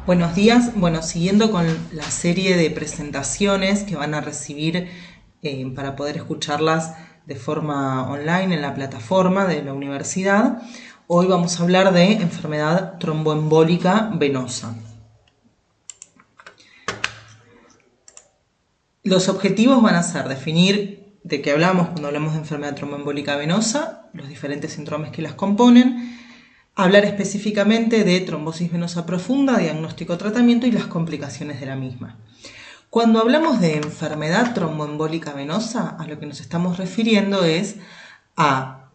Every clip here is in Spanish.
Buenos días. Bueno, siguiendo con la serie de presentaciones que van a recibir para poder escucharlas de forma online en la plataforma de la universidad, hoy vamos a hablar de enfermedad tromboembólica venosa. Los objetivos van a ser definir de qué hablamos cuando hablamos de enfermedad tromboembólica venosa, los diferentes síndromes que las componen, hablar específicamente de trombosis venosa profunda, diagnóstico, tratamiento y las complicaciones de la misma. Cuando hablamos de enfermedad tromboembólica venosa, a lo que nos estamos refiriendo es a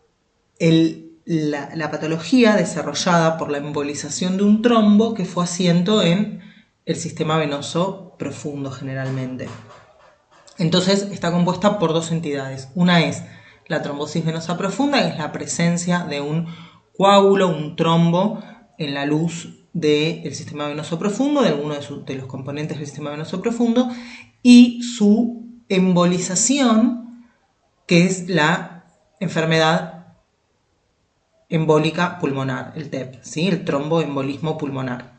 la patología desarrollada por la embolización de un trombo que fue asiento en el sistema venoso profundo generalmente. Entonces está compuesta por dos entidades. Una es la trombosis venosa profunda, que es la presencia de un coágulo, un trombo en la luz del sistema venoso profundo, de alguno de los componentes del sistema venoso profundo, y su embolización, que es la enfermedad embólica pulmonar, el TEP, ¿sí? El tromboembolismo pulmonar.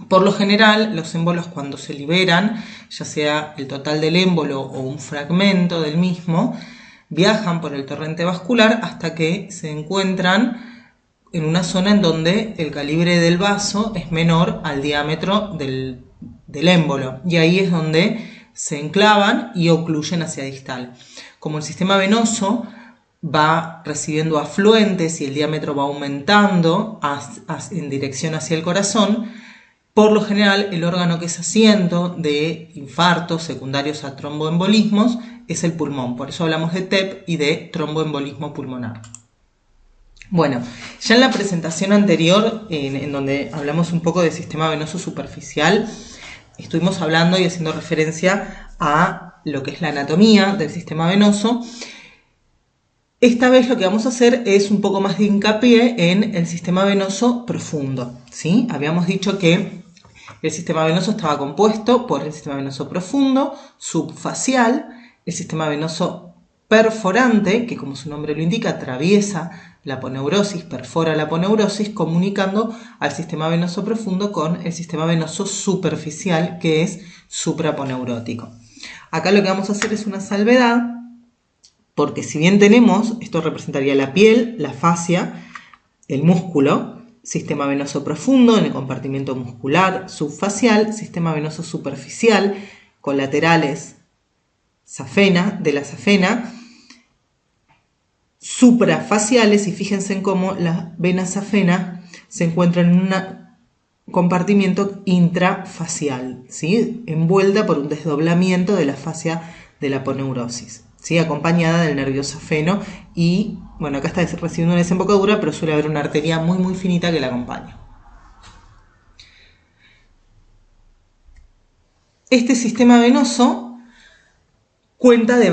Por lo general, los émbolos cuando se liberan, ya sea el total del émbolo o un fragmento del mismo, viajan por el torrente vascular hasta que se encuentran en una zona en donde el calibre del vaso es menor al diámetro del émbolo, y ahí es donde se enclavan y ocluyen hacia distal. Como el sistema venoso va recibiendo afluentes y el diámetro va aumentando en dirección hacia el corazón, por lo general el órgano que es asiento de infartos secundarios a tromboembolismos es el pulmón. Por eso hablamos de TEP y de tromboembolismo pulmonar. Bueno, ya en la presentación anterior, en donde hablamos un poco del sistema venoso superficial, estuvimos hablando y haciendo referencia a lo que es la anatomía del sistema venoso. Esta vez lo que vamos a hacer es un poco más de hincapié en el sistema venoso profundo, ¿sí? Habíamos dicho que el sistema venoso estaba compuesto por el sistema venoso profundo, subfacial, el sistema venoso perforante, que como su nombre lo indica, atraviesa la aponeurosis, perfora la aponeurosis, comunicando al sistema venoso profundo con el sistema venoso superficial, que es supraponeurótico. Acá lo que vamos a hacer es una salvedad, porque si bien tenemos, esto representaría la piel, la fascia, el músculo, sistema venoso profundo en el compartimiento muscular subfacial, sistema venoso superficial, colaterales de la safena, suprafaciales, y fíjense en cómo la vena safena se encuentra en un compartimiento intrafacial, ¿sí? Envuelta por un desdoblamiento de la fascia de la aponeurosis, ¿sí? Acompañada del nervio safeno y, bueno, acá está recibiendo una desembocadura, pero suele haber una arteria muy muy finita que la acompaña. Este sistema venoso cuenta de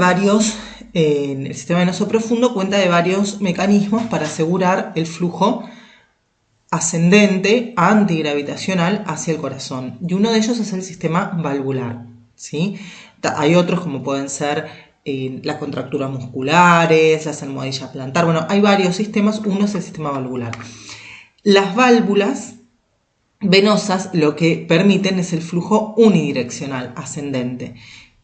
el sistema venoso profundo cuenta de varios mecanismos para asegurar el flujo ascendente antigravitacional hacia el corazón, y uno de ellos es el sistema valvular, ¿sí? Hay otros como pueden ser las contracturas musculares, las almohadillas plantar, bueno, hay varios sistemas, uno es el sistema valvular. Las válvulas venosas lo que permiten es el flujo unidireccional ascendente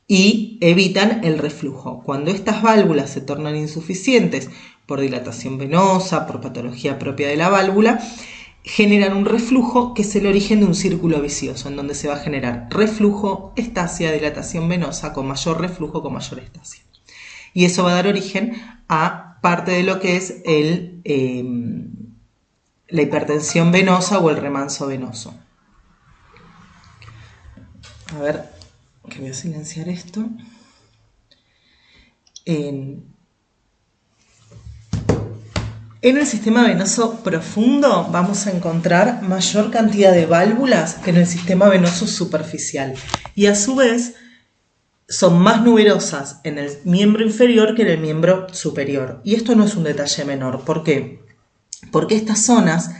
y evitan el reflujo. Cuando estas válvulas se tornan insuficientes por dilatación venosa, por patología propia de la válvula, generan un reflujo que es el origen de un círculo vicioso, en donde se va a generar reflujo, estasia, dilatación venosa, con mayor reflujo, con mayor estasia. Y eso va a dar origen a parte de lo que es la hipertensión venosa o el remanso venoso. A ver, que voy a silenciar esto. En el sistema venoso profundo vamos a encontrar mayor cantidad de válvulas que en el sistema venoso superficial, y a su vez son más numerosas en el miembro inferior que en el miembro superior. Y esto no es un detalle menor. ¿Por qué? Porque estas zonas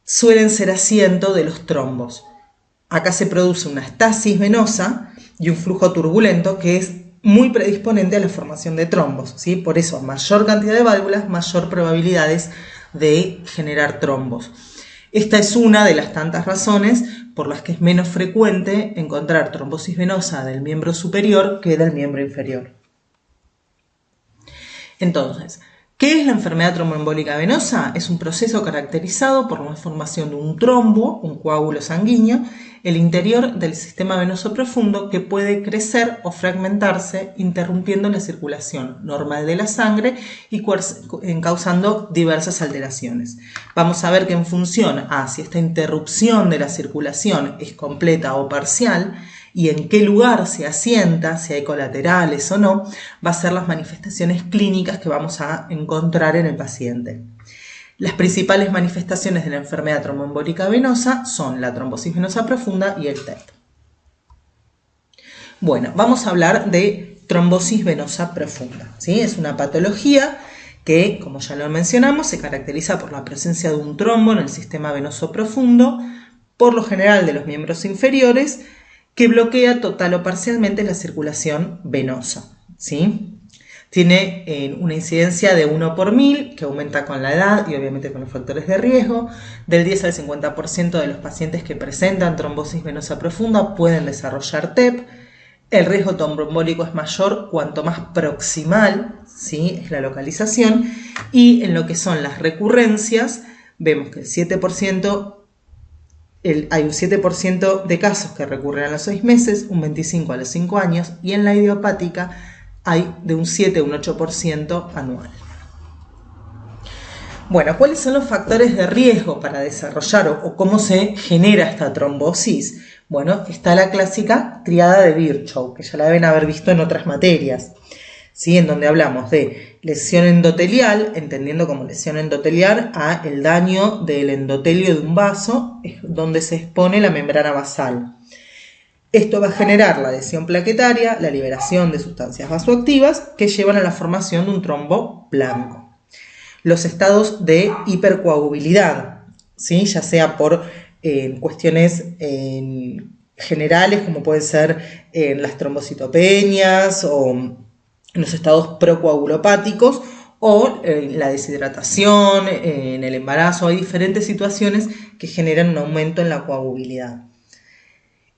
suelen ser asiento de los trombos. Acá se produce una estasis venosa y un flujo turbulento que es muy predisponente a la formación de trombos, ¿sí? Por eso, mayor cantidad de válvulas, mayor probabilidades de generar trombos. Esta es una de las tantas razones por las que es menos frecuente encontrar trombosis venosa del miembro superior que del miembro inferior. Entonces, ¿qué es la enfermedad tromboembólica venosa? Es un proceso caracterizado por la formación de un trombo, un coágulo sanguíneo, el interior del sistema venoso profundo que puede crecer o fragmentarse interrumpiendo la circulación normal de la sangre y causando diversas alteraciones. Vamos a ver que en función a si esta interrupción de la circulación es completa o parcial y en qué lugar se asienta, si hay colaterales o no, va a ser las manifestaciones clínicas que vamos a encontrar en el paciente. Las principales manifestaciones de la enfermedad tromboembólica venosa son la trombosis venosa profunda y el TEP. Bueno, vamos a hablar de trombosis venosa profunda, ¿sí? Es una patología que, como ya lo mencionamos, se caracteriza por la presencia de un trombo en el sistema venoso profundo, por lo general de los miembros inferiores, que bloquea total o parcialmente la circulación venosa, ¿sí? Tiene una incidencia de 1 por 1000, que aumenta con la edad y obviamente con los factores de riesgo. Del 10 al 50% de los pacientes que presentan trombosis venosa profunda pueden desarrollar TEP. El riesgo tromboembólico es mayor cuanto más proximal, ¿sí?, es la localización. Y en lo que son las recurrencias, vemos que hay un 7% de casos que recurren a los 6 meses, un 25% a los 5 años, y en la idiopática hay de un 7 a un 8% anual. Bueno, ¿cuáles son los factores de riesgo para desarrollar o cómo se genera esta trombosis? Bueno, está la clásica triada de Virchow, que ya la deben haber visto en otras materias, ¿sí? En donde hablamos de lesión endotelial, entendiendo como lesión endotelial a el daño del endotelio de un vaso, es donde se expone la membrana basal. Esto va a generar la adhesión plaquetaria, la liberación de sustancias vasoactivas que llevan a la formación de un trombo blanco. Los estados de hipercoagulabilidad, ¿sí?, ya sea por cuestiones generales como pueden ser las trombocitopenias o los estados procoagulopáticos o la deshidratación, en el embarazo. Hay diferentes situaciones que generan un aumento en la coagulabilidad.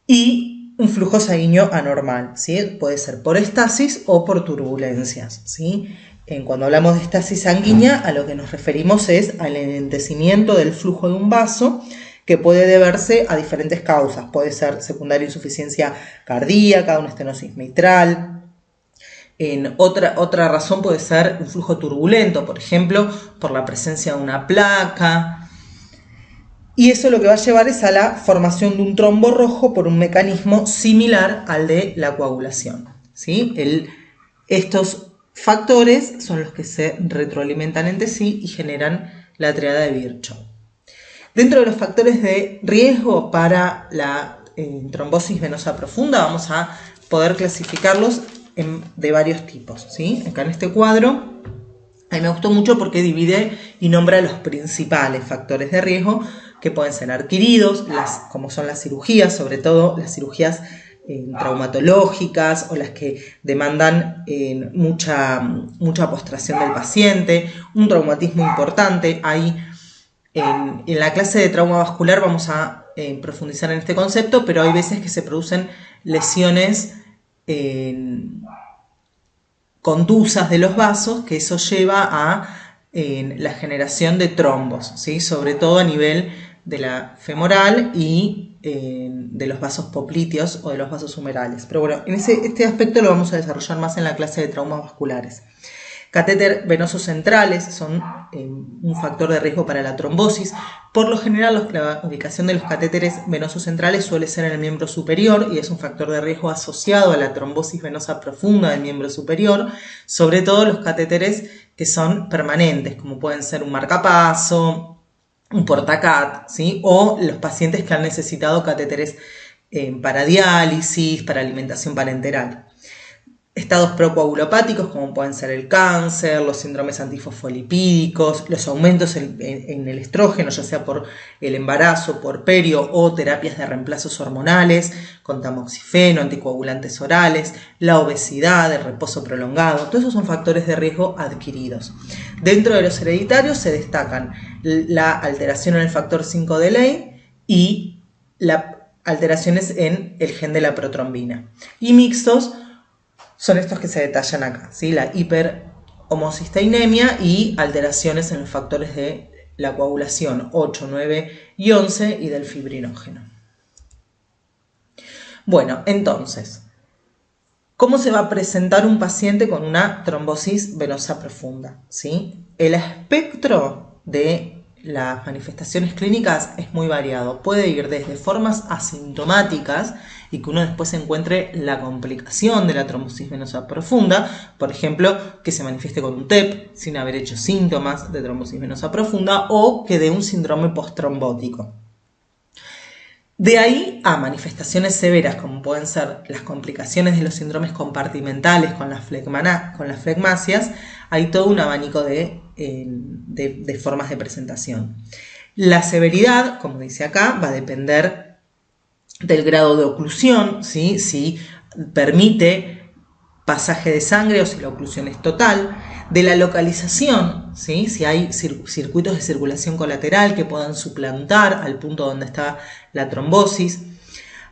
Y un flujo sanguíneo anormal, ¿sí? Puede ser por estasis o por turbulencias, ¿sí? Cuando hablamos de estasis sanguínea, a lo que nos referimos es al enlentecimiento del flujo de un vaso que puede deberse a diferentes causas. Puede ser secundaria insuficiencia cardíaca, una estenosis mitral. Otra razón puede ser un flujo turbulento, por ejemplo, por la presencia de una placa. Y eso lo que va a llevar es a la formación de un trombo rojo por un mecanismo similar al de la coagulación, ¿sí? Estos factores son los que se retroalimentan entre sí y generan la triada de Virchow. Dentro de los factores de riesgo para la trombosis venosa profunda vamos a poder clasificarlos de varios tipos, ¿sí? Acá en este cuadro a mí me gustó mucho porque divide y nombra los principales factores de riesgo que pueden ser adquiridos, como son las cirugías, sobre todo las cirugías traumatológicas o las que demandan mucha postración del paciente, un traumatismo importante. En la clase de trauma vascular vamos a profundizar en este concepto, pero hay veces que se producen lesiones contusas de los vasos, que eso lleva a la generación de trombos, ¿sí?, sobre todo a nivel de la femoral y de los vasos popliteos o de los vasos humerales. Pero bueno, este aspecto lo vamos a desarrollar más en la clase de traumas vasculares. Catéter venosos centrales son un factor de riesgo para la trombosis. Por lo general, la ubicación de los catéteres venosos centrales suele ser en el miembro superior y es un factor de riesgo asociado a la trombosis venosa profunda del miembro superior, sobre todo los catéteres que son permanentes, como pueden ser un marcapaso, un portacat, ¿sí?, o los pacientes que han necesitado catéteres para diálisis, para alimentación parenteral. estados procoagulopáticos como pueden ser el cáncer, los síndromes antifosfolipídicos, los aumentos en el estrógeno, ya sea por el embarazo, por perio o terapias de reemplazos hormonales con tamoxifeno, anticoagulantes orales, la obesidad, el reposo prolongado, todos esos son factores de riesgo adquiridos. Dentro de los hereditarios se destacan la alteración en el factor 5 de Leigh y las alteraciones en el gen de la protrombina. Y mixtos son estos que se detallan acá, ¿sí? La hiperhomocisteinemia y alteraciones en los factores de la coagulación 8, 9 y 11 y del fibrinógeno. Bueno, entonces, ¿cómo se va a presentar un paciente con una trombosis venosa profunda? ¿Sí? El espectro de las manifestaciones clínicas es muy variado. Puede ir desde formas asintomáticas y que uno después encuentre la complicación de la trombosis venosa profunda, por ejemplo, que se manifieste con un TEP sin haber hecho síntomas de trombosis venosa profunda o que dé un síndrome postrombótico. De ahí a manifestaciones severas como pueden ser las complicaciones de los síndromes compartimentales con las flegmasias, hay todo un abanico de formas de presentación. La severidad, como dice acá, va a depender del grado de oclusión, ¿sí? Si permite pasaje de sangre o si la oclusión es total, de la localización, ¿sí? Si hay circuitos de circulación colateral que puedan suplantar al punto donde está la trombosis.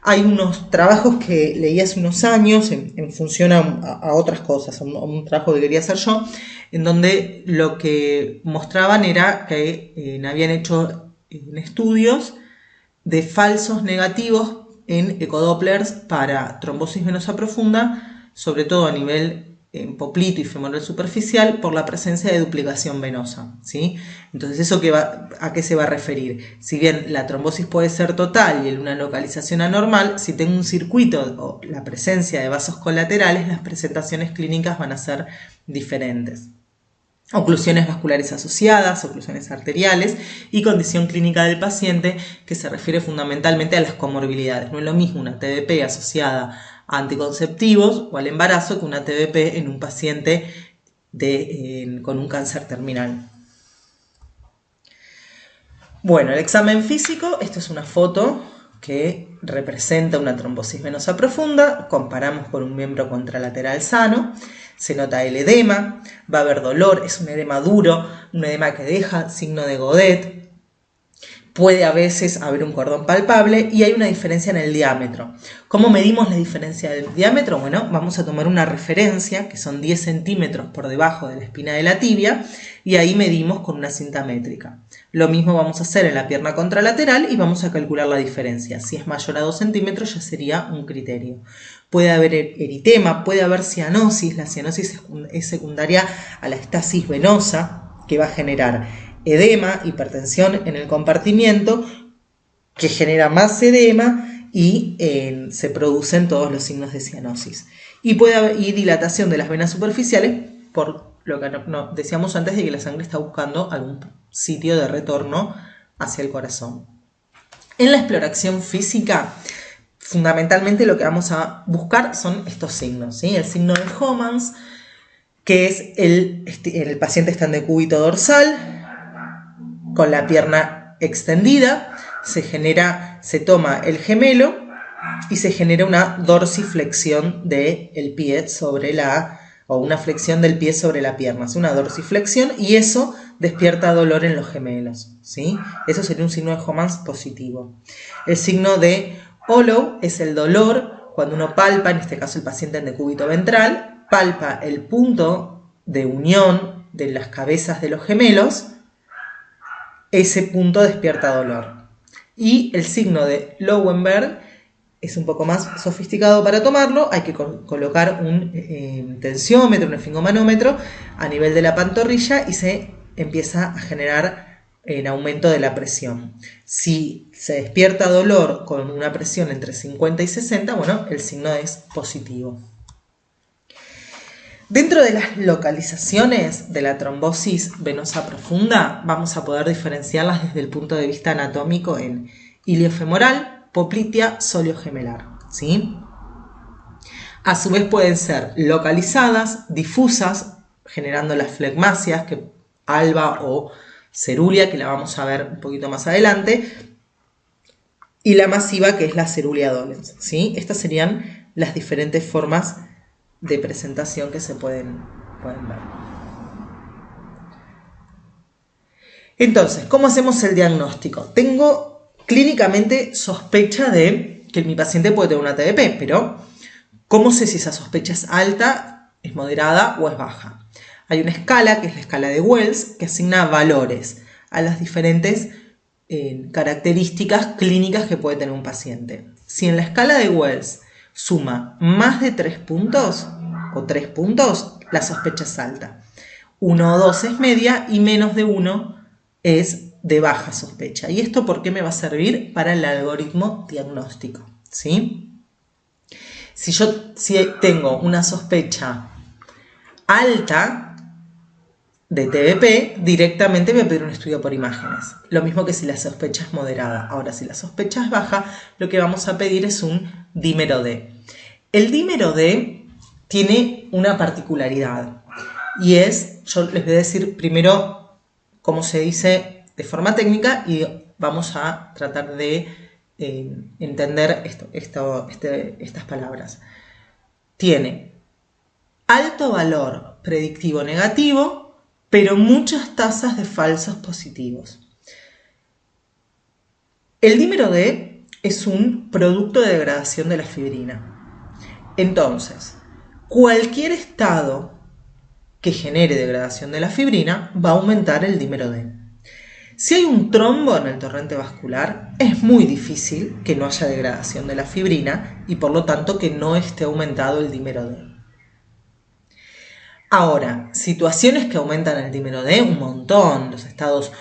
Hay unos trabajos que leí hace unos años en función a otras cosas, a un trabajo que quería hacer yo, en donde lo que mostraban era que habían hecho estudios de falsos negativos en ecodopplers para trombosis venosa profunda, sobre todo a nivel poplito y femoral superficial, por la presencia de duplicación venosa, ¿sí? Entonces, ¿eso a qué se va a referir? Si bien la trombosis puede ser total y en una localización anormal, si tengo un circuito o la presencia de vasos colaterales, las presentaciones clínicas van a ser diferentes. Oclusiones vasculares asociadas, oclusiones arteriales y condición clínica del paciente que se refiere fundamentalmente a las comorbilidades. No es lo mismo una TBP asociada a anticonceptivos o al embarazo que una TBP en un paciente con un cáncer terminal. Bueno, el examen físico, esto es una foto que representa una trombosis venosa profunda, comparamos con un miembro contralateral sano, se nota el edema, va a haber dolor, es un edema duro, un edema que deja signo de Godet, puede a veces haber un cordón palpable y hay una diferencia en el diámetro. ¿Cómo medimos la diferencia del diámetro? Bueno, vamos a tomar una referencia que son 10 centímetros por debajo de la espina de la tibia y ahí medimos con una cinta métrica. Lo mismo vamos a hacer en la pierna contralateral y vamos a calcular la diferencia. Si es mayor a 2 centímetros ya sería un criterio. Puede haber eritema, puede haber cianosis. La cianosis es secundaria a la estasis venosa que va a generar edema, hipertensión en el compartimiento, que genera más edema y se producen todos los signos de cianosis. Y puede haber dilatación de las venas superficiales por lo que decíamos antes de que la sangre está buscando algún sitio de retorno hacia el corazón. En la exploración física, fundamentalmente lo que vamos a buscar son estos signos, ¿sí? El signo de Homans, que es el paciente está en decúbito dorsal, con la pierna extendida, se toma el gemelo y se genera una dorsiflexión del pie o una flexión del pie sobre la pierna, es una dorsiflexión y eso despierta dolor en los gemelos, ¿sí? Eso sería un signo de Homans positivo. El signo de Hollow es el dolor cuando uno palpa, en este caso el paciente en decúbito ventral, palpa el punto de unión de las cabezas de los gemelos, ese punto despierta dolor. Y el signo de Lowenberg es un poco más sofisticado para tomarlo, hay que colocar un tensiómetro, un esfingomanómetro a nivel de la pantorrilla y se empieza a generar en aumento de la presión. Si se despierta dolor con una presión entre 50 y 60, bueno, el signo es positivo. Dentro de las localizaciones de la trombosis venosa profunda, vamos a poder diferenciarlas desde el punto de vista anatómico en iliofemoral, poplitea, sóleo gemelar, ¿sí? A su vez pueden ser localizadas, difusas, generando las flegmasias, alba o cerúlea, que la vamos a ver un poquito más adelante, y la masiva, que es la cerúlea dolens, ¿sí? Estas serían las diferentes formas de presentación que se pueden ver. Entonces, ¿cómo hacemos el diagnóstico? Tengo clínicamente sospecha de que mi paciente puede tener una TBP, pero ¿cómo sé si esa sospecha es alta, es moderada o es baja? Hay una escala, que es la escala de Wells, que asigna valores a las diferentes características clínicas que puede tener un paciente. Si en la escala de Wells suma más de 3 puntos o 3 puntos, la sospecha es alta. 1 o 2 es media y menos de 1 es de baja sospecha. ¿Y esto por qué me va a servir? Para el algoritmo diagnóstico, ¿sí? Si tengo una sospecha alta de TBP, directamente voy a pedir un estudio por imágenes. Lo mismo que si la sospecha es moderada. Ahora, si la sospecha es baja, lo que vamos a pedir es un dímero D. El dímero D tiene una particularidad y yo les voy a decir primero cómo se dice de forma técnica y vamos a tratar de entender estas palabras. Tiene alto valor predictivo negativo, pero muchas tasas de falsos positivos. El dímero D es un producto de degradación de la fibrina. Entonces, cualquier estado que genere degradación de la fibrina va a aumentar el dímero D. Si hay un trombo en el torrente vascular, es muy difícil que no haya degradación de la fibrina y por lo tanto que no esté aumentado el dímero D. Ahora, situaciones que aumentan el dímero D un montón, los estados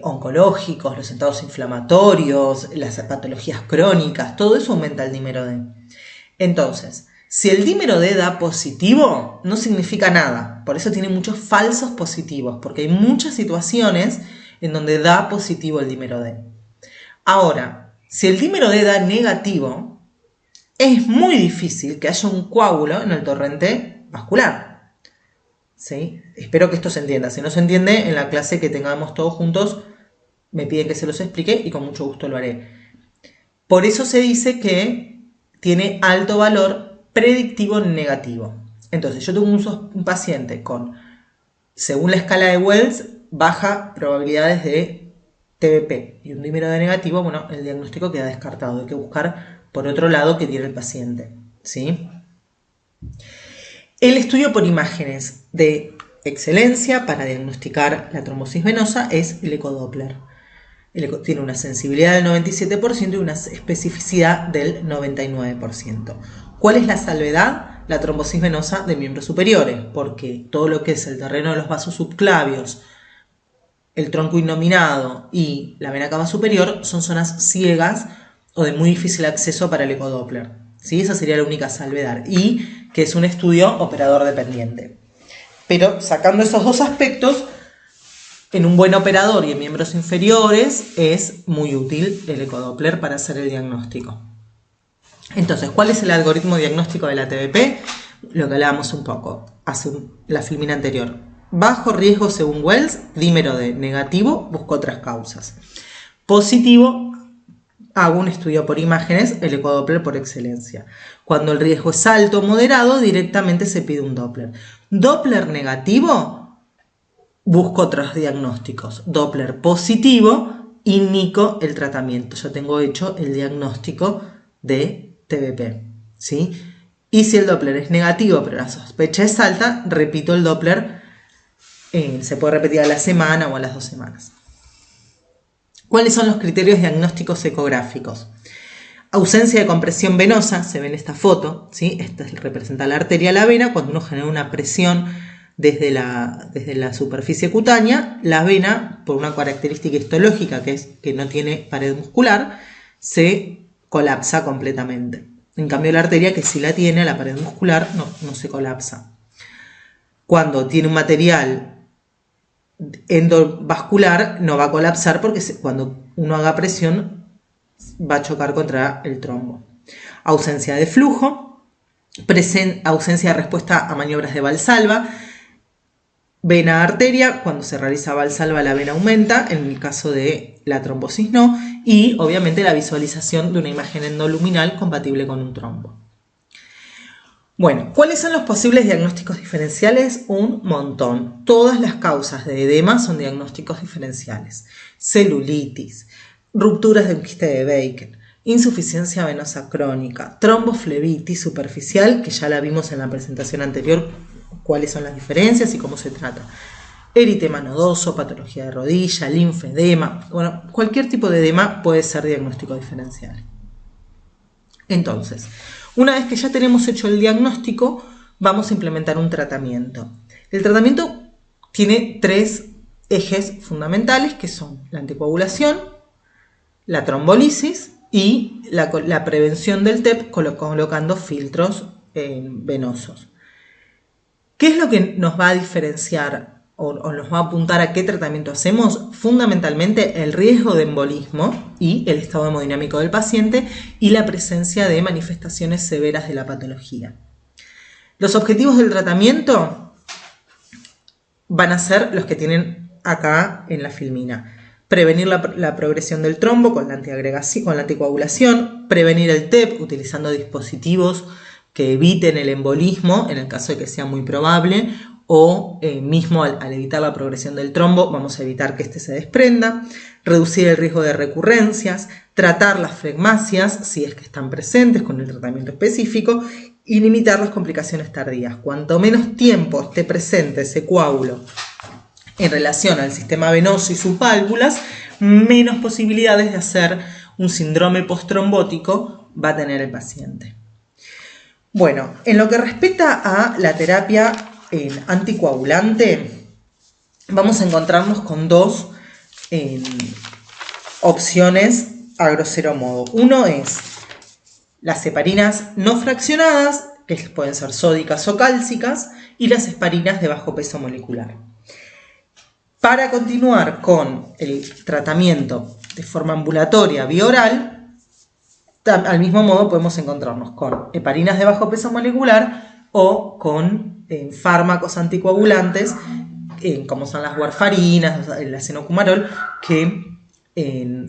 oncológicos, los estados inflamatorios, las patologías crónicas, todo eso aumenta el dímero D. Entonces, si el dímero D da positivo, no significa nada. Por eso tiene muchos falsos positivos, porque hay muchas situaciones en donde da positivo el dímero D. Ahora, si el dímero D da negativo, es muy difícil que haya un coágulo en el torrente vascular. ¿Sí? Espero que esto se entienda. Si no se entiende, en la clase que tengamos todos juntos, me piden que se los explique y con mucho gusto lo haré. Por eso se dice que tiene alto valor predictivo negativo. Entonces, yo tengo un paciente con, según la escala de Wells, baja probabilidades de TBP y un dímero D negativo, bueno, el diagnóstico queda descartado. Hay que buscar por otro lado qué tiene el paciente. ¿Sí? El estudio por imágenes de excelencia para diagnosticar la trombosis venosa es el ecodoppler. Tiene una sensibilidad del 97% y una especificidad del 99%. ¿Cuál es la salvedad? La trombosis venosa de miembros superiores, porque todo lo que es el terreno de los vasos subclavios, el tronco innominado y la vena cava superior son zonas ciegas o de muy difícil acceso para el ecodoppler. ¿Sí? Esa sería la única salvedad, y que es un estudio operador dependiente. Pero sacando esos dos aspectos, en un buen operador y en miembros inferiores es muy útil el ecodoppler para hacer el diagnóstico. Entonces, ¿cuál es el algoritmo diagnóstico de la TBP? Lo que hablábamos un poco hace la filmina anterior. Bajo riesgo según Wells, dímero D. Negativo, busco otras causas. Positivo, hago un estudio por imágenes, el ecodoppler por excelencia. Cuando el riesgo es alto o moderado, directamente se pide un Doppler. Doppler negativo, busco otros diagnósticos. Doppler positivo, inicio el tratamiento. Ya tengo hecho el diagnóstico de TBP, ¿sí? Y si el Doppler es negativo, pero la sospecha es alta, repito el Doppler. Se puede repetir a la semana o a las 2 semanas. ¿Cuáles son los criterios diagnósticos ecográficos? Ausencia de compresión venosa, se ve en esta foto, ¿sí? Esta representa la arteria a la vena. Cuando uno genera una presión desde la superficie cutánea, la vena, por una característica histológica que es que no tiene pared muscular, se colapsa completamente. En cambio la arteria, que sí la tiene, la pared muscular, no se colapsa. Cuando tiene un material endovascular no va a colapsar porque cuando uno haga presión va a chocar contra el trombo. Ausencia de flujo, ausencia de respuesta a maniobras de valsalva. Vena arteria, cuando se realiza valsalva la vena aumenta, en el caso de la trombosis no, y obviamente la visualización de una imagen endoluminal compatible con un trombo. Bueno, ¿cuáles son los posibles diagnósticos diferenciales? Un montón. Todas las causas de edema son diagnósticos diferenciales. Celulitis, rupturas de un quiste de Baker, insuficiencia venosa crónica, tromboflebitis superficial, que ya la vimos en la presentación anterior, cuáles son las diferencias y cómo se trata. Eritema nodoso, patología de rodilla, linfedema, bueno, cualquier tipo de edema puede ser diagnóstico diferencial. Entonces, una vez que ya tenemos hecho el diagnóstico, vamos a implementar un tratamiento. El tratamiento tiene 3 ejes fundamentales, que son la anticoagulación, la trombolisis y la prevención del TEP colocando filtros venosos. ¿Qué es lo que nos va a diferenciar o nos va a apuntar a qué tratamiento hacemos? Fundamentalmente el riesgo de embolismo y el estado hemodinámico del paciente y la presencia de manifestaciones severas de la patología. Los objetivos del tratamiento van a ser los que tienen acá en la filmina. Prevenir la progresión del trombo con la anticoagulación, prevenir el TEP utilizando dispositivos que eviten el embolismo en el caso de que sea muy probable, o mismo al evitar la progresión del trombo vamos a evitar que éste se desprenda, reducir el riesgo de recurrencias, tratar las flegmasias si es que están presentes con el tratamiento específico y limitar las complicaciones tardías. Cuanto menos tiempo esté presente ese coágulo en relación al sistema venoso y sus válvulas, menos posibilidades de hacer un síndrome postrombótico va a tener el paciente. Bueno, en lo que respecta a la terapia anticoagulante, vamos a encontrarnos con 2 opciones a grosero modo. Uno es las heparinas no fraccionadas, que pueden ser sódicas o cálcicas, y las heparinas de bajo peso molecular. Para continuar con el tratamiento de forma ambulatoria vía oral, al mismo modo podemos encontrarnos con heparinas de bajo peso molecular o con fármacos anticoagulantes, como son las warfarinas, el acenocumarol, que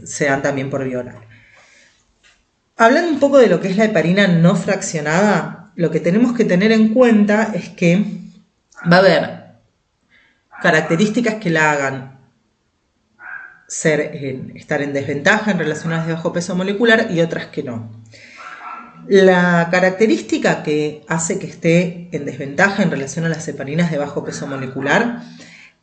se dan también por vía oral. Hablando un poco de lo que es la heparina no fraccionada, lo que tenemos que tener en cuenta es que va a haber características que la hagan estar en desventaja en relación a las de bajo peso molecular y otras que no. La característica que hace que esté en desventaja en relación a las heparinas de bajo peso molecular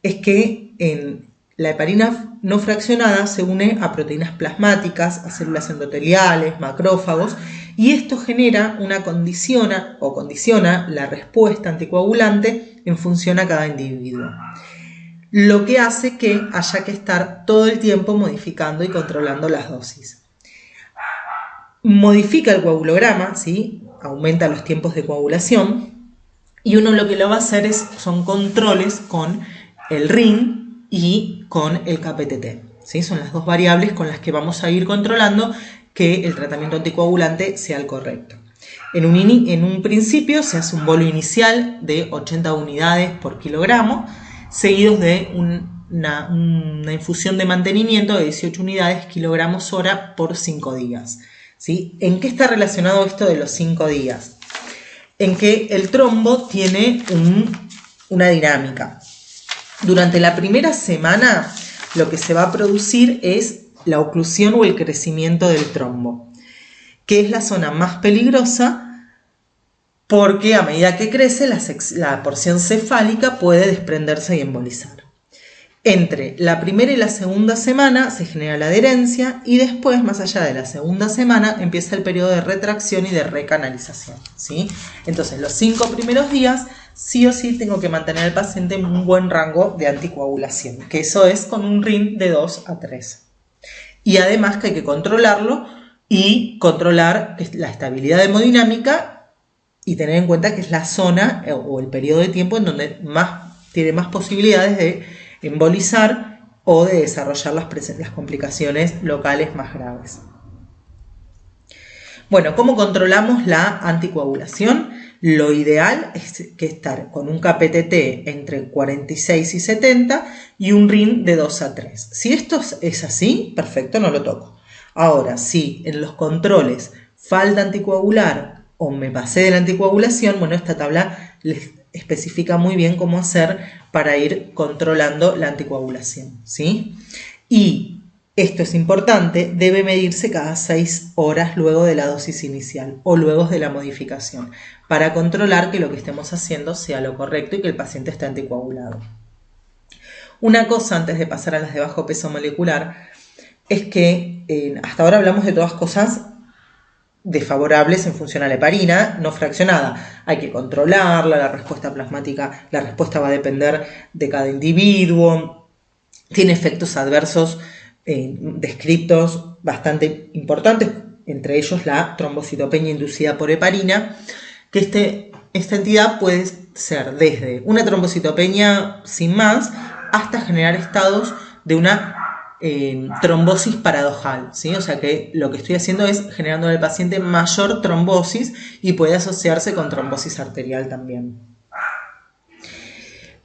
es que en la heparina no fraccionada se une a proteínas plasmáticas, a células endoteliales, macrófagos, y esto genera condiciona la respuesta anticoagulante en función a cada individuo, lo que hace que haya que estar todo el tiempo modificando y controlando las dosis. Modifica el coagulograma, ¿sí? Aumenta los tiempos de coagulación, y uno lo que lo va a hacer son controles con el RIN y con el KPTT, ¿sí? Son las 2 variables con las que vamos a ir controlando que el tratamiento anticoagulante sea el correcto. En un principio se hace un bolo inicial de 80 unidades por kilogramo, seguidos de una infusión de mantenimiento de 18 unidades kilogramos hora por 5 días. ¿Sí? ¿En qué está relacionado esto de los 5 días? En que el trombo tiene una dinámica. Durante la primera semana lo que se va a producir es la oclusión o el crecimiento del trombo, que es la zona más peligrosa porque a medida que crece la porción cefálica puede desprenderse y embolizar. Entre la primera y la segunda semana se genera la adherencia y después, más allá de la segunda semana, empieza el periodo de retracción y de recanalización, ¿sí? Entonces, los 5 primeros días, sí o sí tengo que mantener al paciente en un buen rango de anticoagulación, que eso es con un RIN de 2 a 3. Y además que hay que controlarlo y controlar la estabilidad hemodinámica y tener en cuenta que es la zona o el periodo de tiempo en donde tiene más posibilidades de embolizar o de desarrollar las complicaciones locales más graves. Bueno, ¿cómo controlamos la anticoagulación? Lo ideal es que estar con un KPTT entre 46 y 70 y un RIN de 2 a 3. Si esto es así, perfecto, no lo toco. Ahora, si en los controles falta anticoagular o me pasé de la anticoagulación, bueno, esta tabla les especifica muy bien cómo hacer para ir controlando la anticoagulación, ¿sí? Y esto es importante, debe medirse cada 6 horas luego de la dosis inicial o luego de la modificación, para controlar que lo que estemos haciendo sea lo correcto y que el paciente esté anticoagulado. Una cosa antes de pasar a las de bajo peso molecular es que hasta ahora hablamos de todas cosas desfavorables en función a la heparina no fraccionada. Hay que controlarla, la respuesta plasmática, la respuesta va a depender de cada individuo, tiene efectos adversos descritos bastante importantes, entre ellos la trombocitopenia inducida por heparina, que esta entidad puede ser desde una trombocitopenia sin más hasta generar estados de una trombosis paradojal, ¿sí? O sea que lo que estoy haciendo es generando en el paciente mayor trombosis y puede asociarse con trombosis arterial también.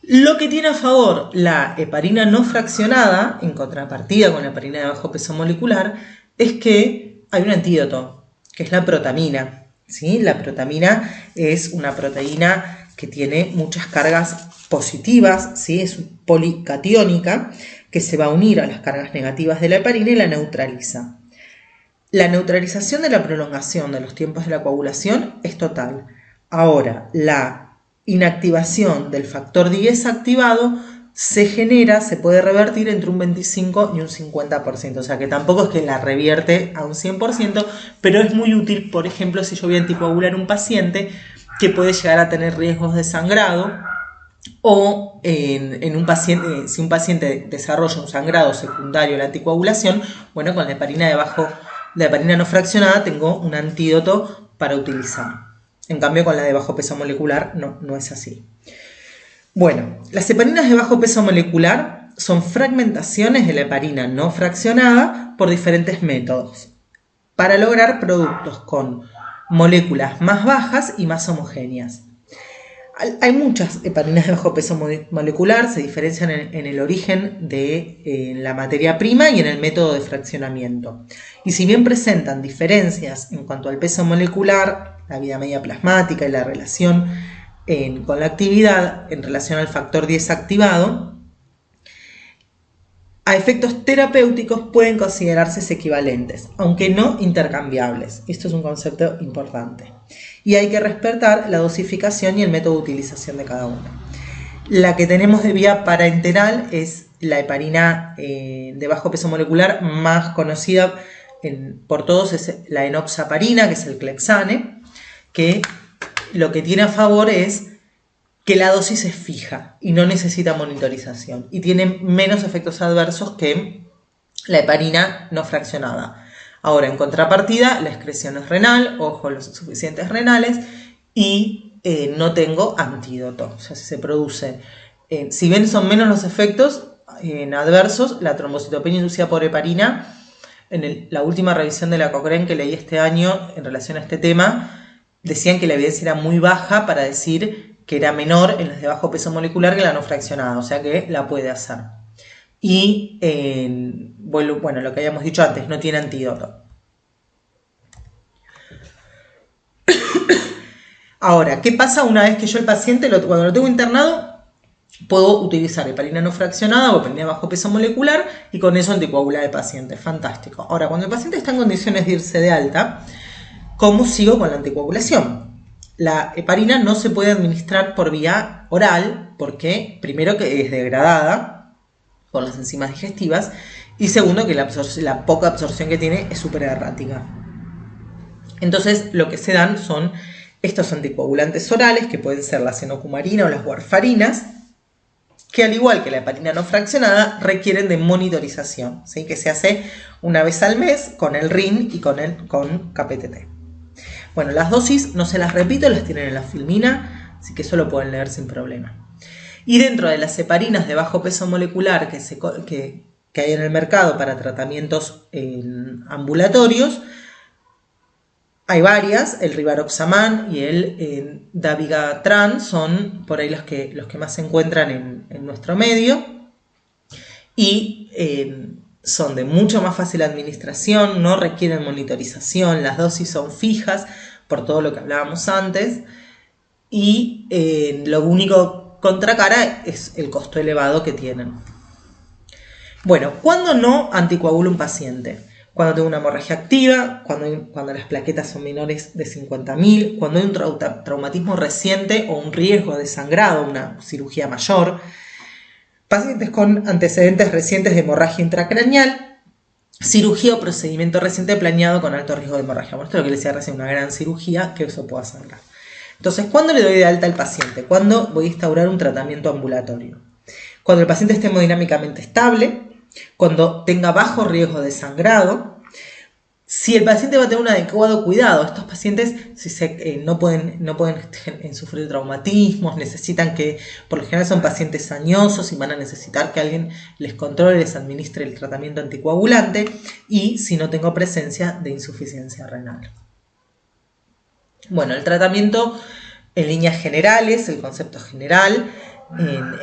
Lo que tiene a favor la heparina no fraccionada, en contrapartida con la heparina de bajo peso molecular, es que hay un antídoto, que es la protamina, ¿sí? La protamina es una proteína que tiene muchas cargas positivas, ¿sí? Es policatiónica, que se va a unir a las cargas negativas de la heparina y la neutraliza. La neutralización de la prolongación de los tiempos de la coagulación es total. Ahora, la inactivación del factor 10 activado se puede revertir entre un 25 y un 50%, o sea que tampoco es que la revierte a un 100%, pero es muy útil, por ejemplo, si yo voy a anticoagular un paciente que puede llegar a tener riesgos de sangrado, o si un paciente desarrolla un sangrado secundario a la anticoagulación, bueno, con la heparina no fraccionada tengo un antídoto para utilizar. En cambio, con la de bajo peso molecular no es así. Bueno, las heparinas de bajo peso molecular son fragmentaciones de la heparina no fraccionada por diferentes métodos para lograr productos con moléculas más bajas y más homogéneas. Hay muchas heparinas de bajo peso molecular, se diferencian en el origen de la materia prima y en el método de fraccionamiento. Y si bien presentan diferencias en cuanto al peso molecular, la vida media plasmática y la relación con la actividad en relación al factor 10 activado, a efectos terapéuticos pueden considerarse equivalentes, aunque no intercambiables. Esto es un concepto importante. Y hay que respetar la dosificación y el método de utilización de cada una. La que tenemos de vía parenteral es la heparina de bajo peso molecular más conocida por todos, es la enoxaparina, que es el Clexane, que lo que tiene a favor es que la dosis es fija y no necesita monitorización y tiene menos efectos adversos que la heparina no fraccionada. Ahora, en contrapartida, la excreción es renal, ojo, los insuficientes renales, y no tengo antídoto. O sea, si se produce, si bien son menos los efectos adversos, la trombocitopenia inducida por heparina, la última revisión de la Cochrane que leí este año en relación a este tema, decían que la evidencia era muy baja para decir que era menor en las de bajo peso molecular que la no fraccionada, o sea que la puede hacer. Y, bueno, lo que habíamos dicho antes, no tiene antídoto. Ahora, ¿qué pasa una vez que yo el paciente, cuando lo tengo internado, puedo utilizar heparina no fraccionada o heparina de bajo peso molecular y con eso anticoagular al paciente? Fantástico. Ahora, cuando el paciente está en condiciones de irse de alta, ¿cómo sigo con la anticoagulación? La heparina no se puede administrar por vía oral porque, primero, que es degradada por las enzimas digestivas y segundo, que la poca absorción que tiene es súper errática. Entonces, lo que se dan son estos anticoagulantes orales, que pueden ser la enocumarina o las warfarinas, que al igual que la heparina no fraccionada, requieren de monitorización, ¿sí? Que se hace una vez al mes con el RIN y con KPTT. Bueno, las dosis no se las repito, las tienen en la filmina, así que eso lo pueden leer sin problema. Y dentro de las heparinas de bajo peso molecular que hay en el mercado para tratamientos ambulatorios, Hay varias, el rivaroxaban y el dabigatran son por ahí los que más se encuentran en nuestro medio y son de mucho más fácil administración, no requieren monitorización, las dosis son fijas por todo lo que hablábamos antes y lo único contracara es el costo elevado que tienen. Bueno, ¿cuándo no anticoagula un paciente? Cuando tengo una hemorragia activa, cuando las plaquetas son menores de 50.000, cuando hay un traumatismo reciente o un riesgo de sangrado, una cirugía mayor, pacientes con antecedentes recientes de hemorragia intracraneal, cirugía o procedimiento reciente planeado con alto riesgo de hemorragia. Bueno, esto es lo que les decía recién, una gran cirugía que eso pueda sangrar. Entonces, ¿cuándo le doy de alta al paciente? ¿Cuándo voy a instaurar un tratamiento ambulatorio? Cuando el paciente esté hemodinámicamente estable, cuando tenga bajo riesgo de sangrado, si el paciente va a tener un adecuado cuidado. Estos pacientes no pueden sufrir traumatismos, necesitan que, por lo general son pacientes añosos y van a necesitar que alguien les controle, les administre el tratamiento anticoagulante y si no tengo presencia de insuficiencia renal. Bueno, el tratamiento en líneas generales, el concepto general,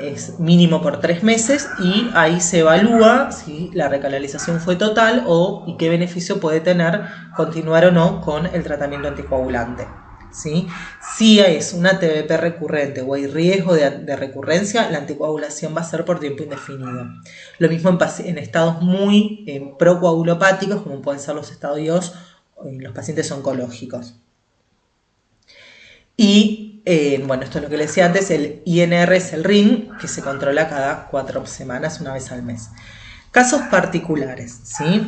es mínimo por 3 meses y ahí se evalúa si la recanalización fue total y qué beneficio puede tener continuar o no con el tratamiento anticoagulante. ¿Sí? Si es una TBP recurrente o hay riesgo de recurrencia, la anticoagulación va a ser por tiempo indefinido. Lo mismo en estados muy procoagulopáticos, como pueden ser los estadios en los pacientes oncológicos. Y bueno, esto es lo que les decía antes, el INR es el RIN, que se controla cada 4 semanas, una vez al mes. Casos particulares, ¿sí?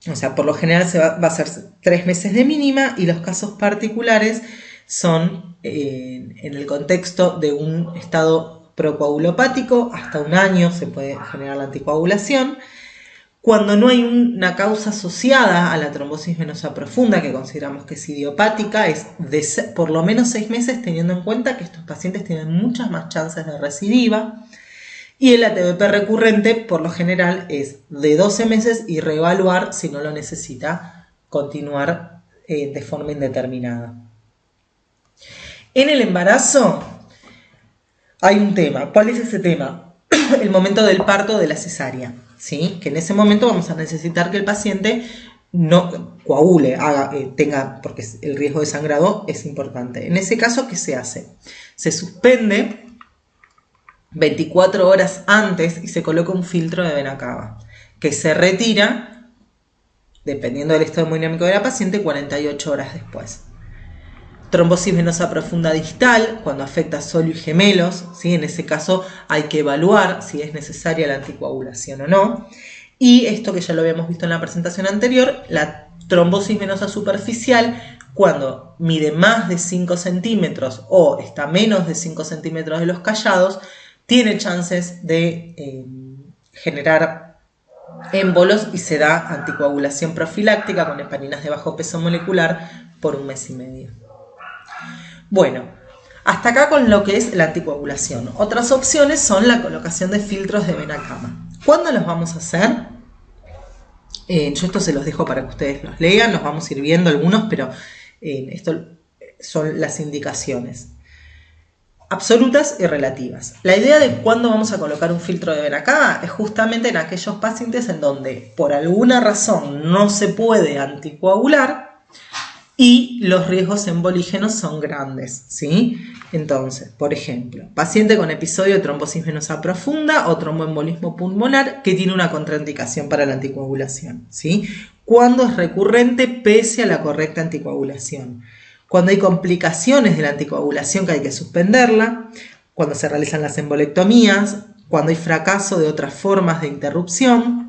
O sea, por lo general va a ser 3 meses de mínima y los casos particulares son en el contexto de un estado procoagulopático, hasta 1 año se puede generar la anticoagulación. Cuando no hay una causa asociada a la trombosis venosa profunda, que consideramos que es idiopática, es de por lo menos 6 meses, teniendo en cuenta que estos pacientes tienen muchas más chances de recidiva. Y el ATBP recurrente, por lo general, es de 12 meses y reevaluar si no lo necesita continuar de forma indeterminada. En el embarazo hay un tema. ¿Cuál es ese tema? El momento del parto de la cesárea. ¿Sí? Que en ese momento vamos a necesitar que el paciente no coagule, porque el riesgo de sangrado es importante. En ese caso, ¿qué se hace? Se suspende 24 horas antes y se coloca un filtro de vena cava, que se retira, dependiendo del estado hemodinámico de la paciente, 48 horas después. Trombosis venosa profunda distal, cuando afecta solo y gemelos, ¿sí? En ese caso hay que evaluar si es necesaria la anticoagulación o no. Y esto que ya lo habíamos visto en la presentación anterior, la trombosis venosa superficial, cuando mide más de 5 centímetros o está menos de 5 centímetros de los callados, tiene chances de generar émbolos y se da anticoagulación profiláctica con heparinas de bajo peso molecular por 1 mes y medio. Bueno, hasta acá con lo que es la anticoagulación. Otras opciones son la colocación de filtros de vena cava. ¿Cuándo los vamos a hacer? Yo esto se los dejo para que ustedes los lean, los vamos a ir viendo algunos, pero esto son las indicaciones absolutas y relativas. La idea de cuándo vamos a colocar un filtro de vena cava es justamente en aquellos pacientes en donde por alguna razón no se puede anticoagular y los riesgos embolígenos son grandes, ¿sí? Entonces, por ejemplo, paciente con episodio de trombosis venosa profunda o tromboembolismo pulmonar que tiene una contraindicación para la anticoagulación, ¿sí? Cuando es recurrente pese a la correcta anticoagulación. Cuando hay complicaciones de la anticoagulación que hay que suspenderla, cuando se realizan las embolectomías, cuando hay fracaso de otras formas de interrupción.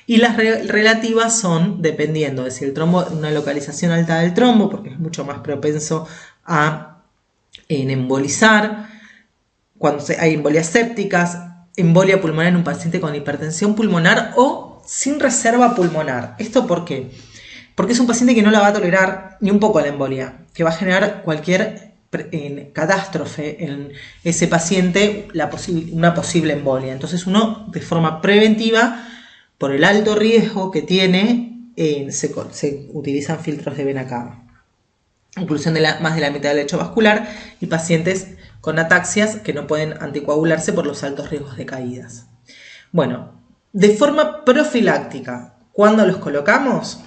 Y las relativas son dependiendo de si el trombo, una localización alta del trombo, porque es mucho más propenso a embolizar, cuando hay embolias sépticas, embolia pulmonar en un paciente con hipertensión pulmonar o sin reserva pulmonar. ¿Esto por qué? Porque es un paciente que no la va a tolerar ni un poco la embolia, que va a generar cualquier catástrofe en ese paciente, una posible embolia. Entonces uno, de forma preventiva, por el alto riesgo que tiene se utilizan filtros de vena cava. Inclusión de más de la mitad del lecho vascular y pacientes con ataxias que no pueden anticoagularse por los altos riesgos de caídas. Bueno, de forma profiláctica, ¿cuándo los colocamos?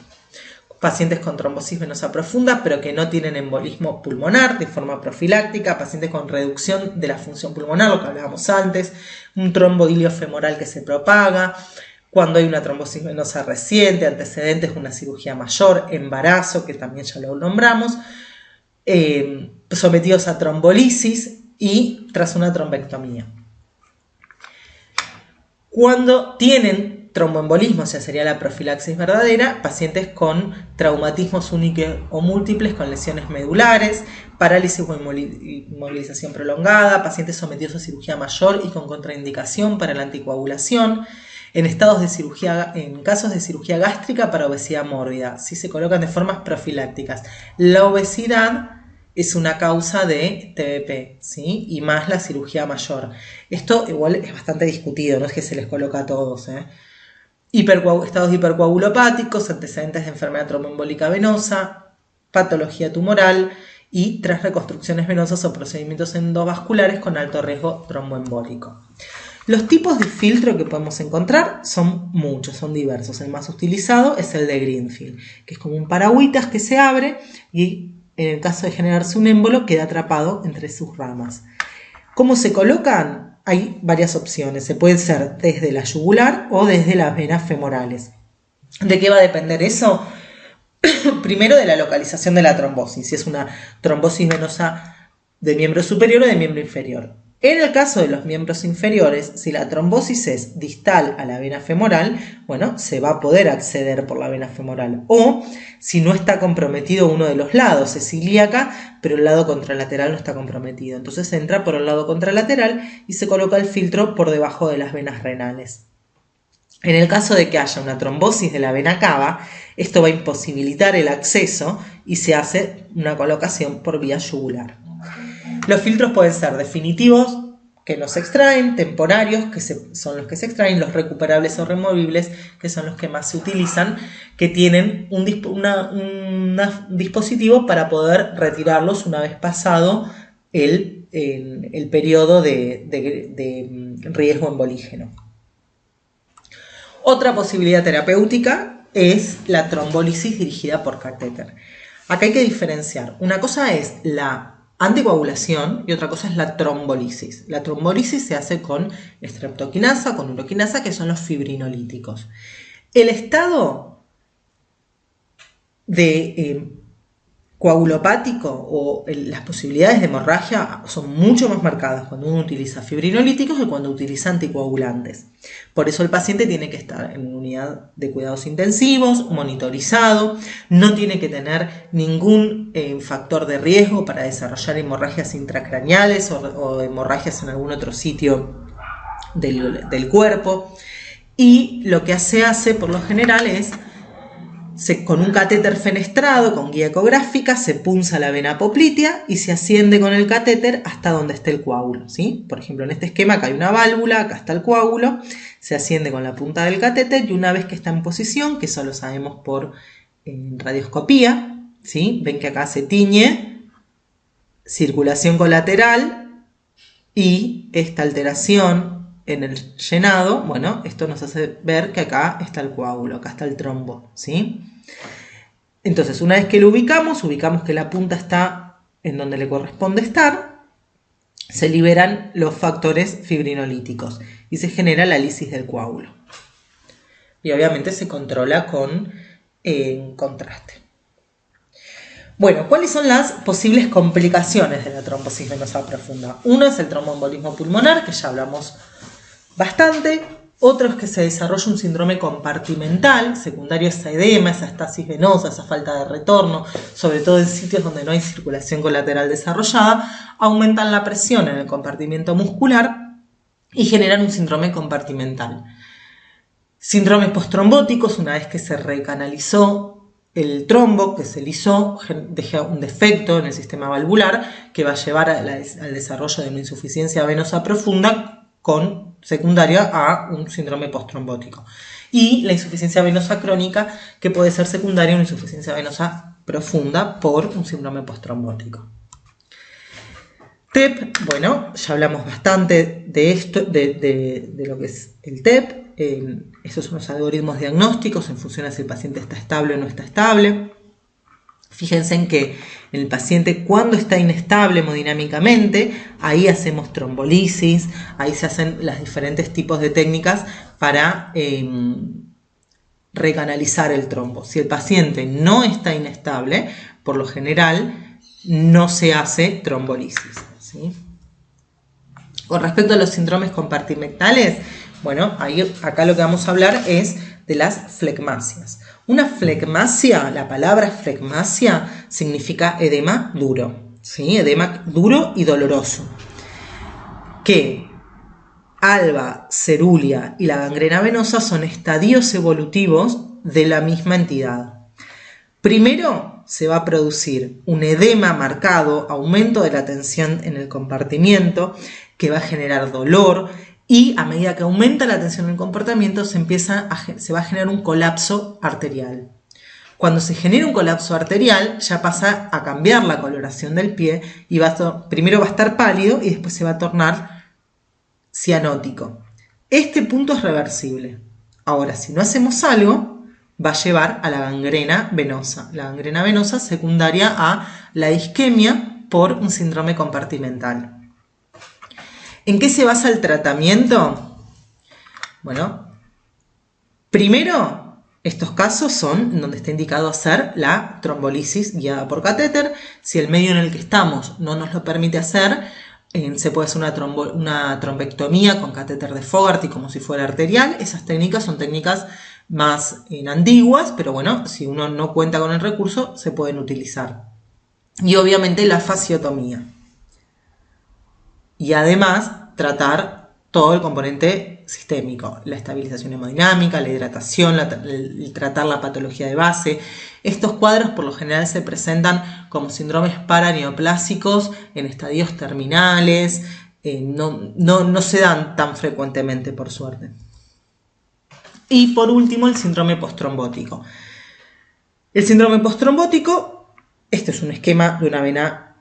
Pacientes con trombosis venosa profunda pero que no tienen embolismo pulmonar, de forma profiláctica, pacientes con reducción de la función pulmonar, lo que hablábamos antes, un trombo iliofemoral que se propaga, cuando hay una trombosis venosa reciente, antecedentes de una cirugía mayor, embarazo, que también ya lo nombramos, sometidos a trombolisis y tras una trombectomía. Cuando tienen tromboembolismo, o sea, sería la profilaxis verdadera, pacientes con traumatismos únicos o múltiples con lesiones medulares, parálisis o inmovilización prolongada, pacientes sometidos a cirugía mayor y con contraindicación para la anticoagulación, en casos de cirugía gástrica para obesidad mórbida, si se colocan de formas profilácticas. La obesidad es una causa de TBP, ¿sí? Y más la cirugía mayor. Esto igual es bastante discutido, no es que se les coloca a todos, estados hipercoagulopáticos, antecedentes de enfermedad tromboembólica venosa, patología tumoral y tras reconstrucciones venosas o procedimientos endovasculares con alto riesgo tromboembólico. Los tipos de filtro que podemos encontrar son muchos, son diversos. El más utilizado es el de Greenfield, que es como un paragüitas que se abre y en el caso de generarse un émbolo queda atrapado entre sus ramas. ¿Cómo se colocan? Hay varias opciones. Se puede ser desde la yugular o desde las venas femorales. ¿De qué va a depender eso? Primero de la localización de la trombosis, si es una trombosis venosa de miembro superior o de miembro inferior. En el caso de los miembros inferiores, si la trombosis es distal a la vena femoral, bueno, se va a poder acceder por la vena femoral. O si no está comprometido uno de los lados, es ilíaca, pero el lado contralateral no está comprometido. Entonces se entra por el lado contralateral y se coloca el filtro por debajo de las venas renales. En el caso de que haya una trombosis de la vena cava, esto va a imposibilitar el acceso y se hace una colocación por vía yugular. Los filtros pueden ser definitivos, que no se extraen, temporarios, que son los que se extraen, los recuperables o removibles, que son los que más se utilizan, que tienen un dispositivo para poder retirarlos una vez pasado el periodo de riesgo embolígeno. Otra posibilidad terapéutica es la trombólisis dirigida por catéter. Acá hay que diferenciar. Una cosa es la anticoagulación y otra cosa es la trombolisis. La trombolisis se hace con streptoquinasa, con uroquinasa, que son los fibrinolíticos. El estado de coagulopático o las posibilidades de hemorragia son mucho más marcadas cuando uno utiliza fibrinolíticos que cuando utiliza anticoagulantes. Por eso el paciente tiene que estar en unidad de cuidados intensivos, monitorizado, no tiene que tener ningún factor de riesgo para desarrollar hemorragias intracraneales o hemorragias en algún otro sitio del cuerpo. Y lo que se hace por lo general es con un catéter fenestrado, con guía ecográfica, se punza la vena poplitea y se asciende con el catéter hasta donde esté el coágulo, ¿sí? Por ejemplo, en este esquema acá hay una válvula, acá está el coágulo, se asciende con la punta del catéter y una vez que está en posición, que eso lo sabemos por radioscopía, ¿sí? Ven que acá se tiñe circulación colateral y esta alteración en el llenado, bueno, esto nos hace ver que acá está el coágulo, acá está el trombo, ¿sí? Entonces, una vez que lo ubicamos que la punta está en donde le corresponde estar, se liberan los factores fibrinolíticos y se genera la lisis del coágulo. Y obviamente se controla con contraste. Bueno, ¿cuáles son las posibles complicaciones de la trombosis venosa profunda? Uno es el tromboembolismo pulmonar, que ya hablamos bastante. Otro es que se desarrolla un síndrome compartimental, secundario a esa edema, esa estasis venosa, esa falta de retorno, sobre todo en sitios donde no hay circulación colateral desarrollada, aumentan la presión en el compartimento muscular y generan un síndrome compartimental. Síndromes postrombóticos, una vez que se recanalizó el trombo, que se lisó, deja un defecto en el sistema valvular que va a llevar al desarrollo de una insuficiencia venosa profunda con secundaria a un síndrome postrombótico. y la insuficiencia venosa crónica, que puede ser secundaria a una insuficiencia venosa profunda por un síndrome postrombótico. TEP, bueno, ya hablamos bastante de esto, de lo que es el TEP. Estos son los algoritmos diagnósticos en función de si el paciente está estable o no está estable. Fíjense en que en el paciente, cuando está inestable hemodinámicamente, ahí hacemos trombolisis, ahí se hacen los diferentes tipos de técnicas para recanalizar el trombo. Si el paciente no está inestable, por lo general no se hace trombolisis, ¿sí? Con respecto a los síndromes compartimentales, bueno, acá lo que vamos a hablar es de las flegmasias. Una flegmasia, la palabra flegmasia significa edema duro, ¿sí? Edema duro y doloroso. Que alba, cerúlea y la gangrena venosa son estadios evolutivos de la misma entidad. Primero se va a producir un edema marcado, aumento de la tensión en el compartimiento, que va a generar dolor, y a medida que aumenta la tensión en el comportamiento se va a generar un colapso arterial. Cuando se genera un colapso arterial ya pasa a cambiar la coloración del pie y primero va a estar pálido y después se va a tornar cianótico. Este punto es reversible. Ahora, si no hacemos algo, va a llevar a la gangrena venosa. La gangrena venosa secundaria a la isquemia por un síndrome compartimental. ¿En qué se basa el tratamiento? Bueno, primero, estos casos son donde está indicado hacer la trombolisis guiada por catéter. Si el medio en el que estamos no nos lo permite hacer, se puede hacer una trombectomía con catéter de Fogarty como si fuera arterial. Esas técnicas son técnicas más antiguas, pero bueno, si uno no cuenta con el recurso, se pueden utilizar. Y obviamente la fasciotomía. Y además tratar todo el componente sistémico, la estabilización hemodinámica, la hidratación, tratar la patología de base. Estos cuadros por lo general se presentan como síndromes paraneoplásicos en estadios terminales, no se dan tan frecuentemente, por suerte. Y por último, el síndrome postrombótico. El síndrome postrombótico, este es un esquema de una vena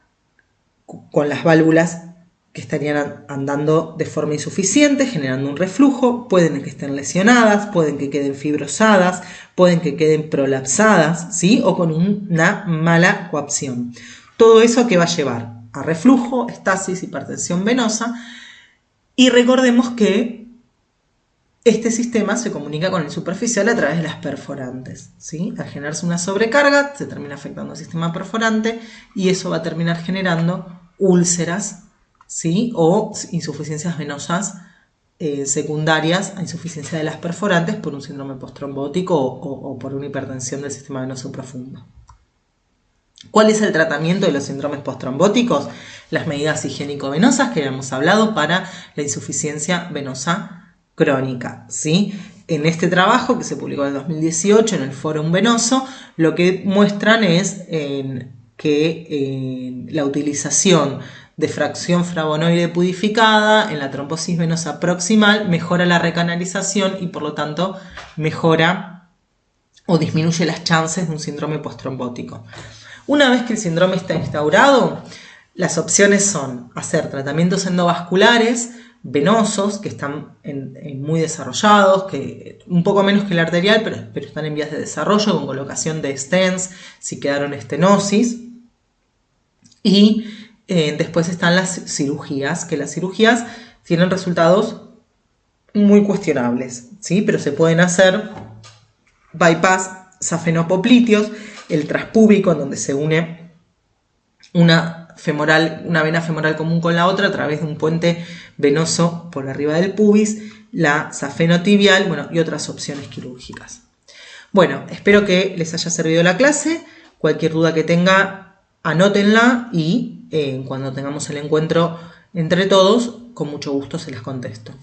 con las válvulas que estarían andando de forma insuficiente, generando un reflujo. Pueden que estén lesionadas, pueden que queden fibrosadas, pueden que queden prolapsadas, ¿sí? O con una mala coaptación. Todo eso que va a llevar a reflujo, estasis, hipertensión venosa. Y recordemos que este sistema se comunica con el superficial a través de las perforantes, ¿sí? Al generarse una sobrecarga, se termina afectando al sistema perforante y eso va a terminar generando úlceras, ¿sí? O insuficiencias venosas secundarias a insuficiencia de las perforantes por un síndrome postrombótico o por una hipertensión del sistema venoso profundo. ¿Cuál es el tratamiento de los síndromes postrombóticos? Las medidas higiénico-venosas que habíamos hablado para la insuficiencia venosa crónica, ¿sí? En este trabajo que se publicó en el 2018 en el Fórum Venoso, lo que muestran es que la utilización de fracción flavonoide purificada en la trombosis venosa proximal mejora la recanalización y por lo tanto mejora o disminuye las chances de un síndrome postrombótico. Una vez que el síndrome está instaurado, las opciones son hacer tratamientos endovasculares venosos que están muy desarrollados, que un poco menos que el arterial, pero están en vías de desarrollo con colocación de stents si quedaron estenosis. Y después están las cirugías, que las cirugías tienen resultados muy cuestionables, ¿sí? Pero se pueden hacer bypass safenopopliteos, el traspúbico en donde se une una vena femoral común con la otra a través de un puente venoso por arriba del pubis, la safenotibial, bueno, y otras opciones quirúrgicas. Bueno, espero que les haya servido la clase. Cualquier duda que tenga, anótenla y cuando tengamos el encuentro entre todos, con mucho gusto se las contesto.